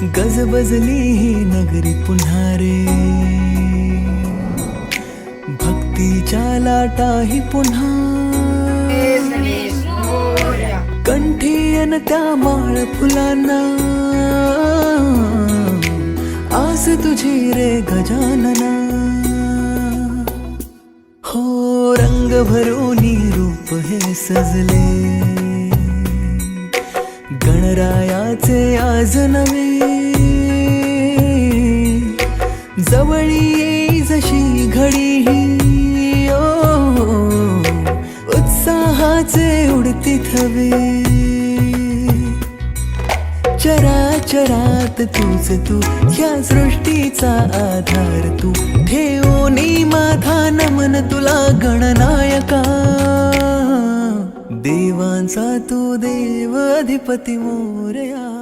गजबजली ही नगरी पुन्हा रे, भक्तीच्या लाटाही पुन्हा. कंठी अन त्या माळ फुलांना, आस तुझी रे गजानना. हो रंग भरूनी रूप हे सजले, गणरायाचे आज नवे. जवळी येई जशी घडी ही, उत्साहाचे उडती थवे. चराचरात तूच तू, ह्या सृष्टीचा आधार तू. ठेवोनी माझा नमन तुला गणनायका. देवांचा तू देव अधिपती मोरया.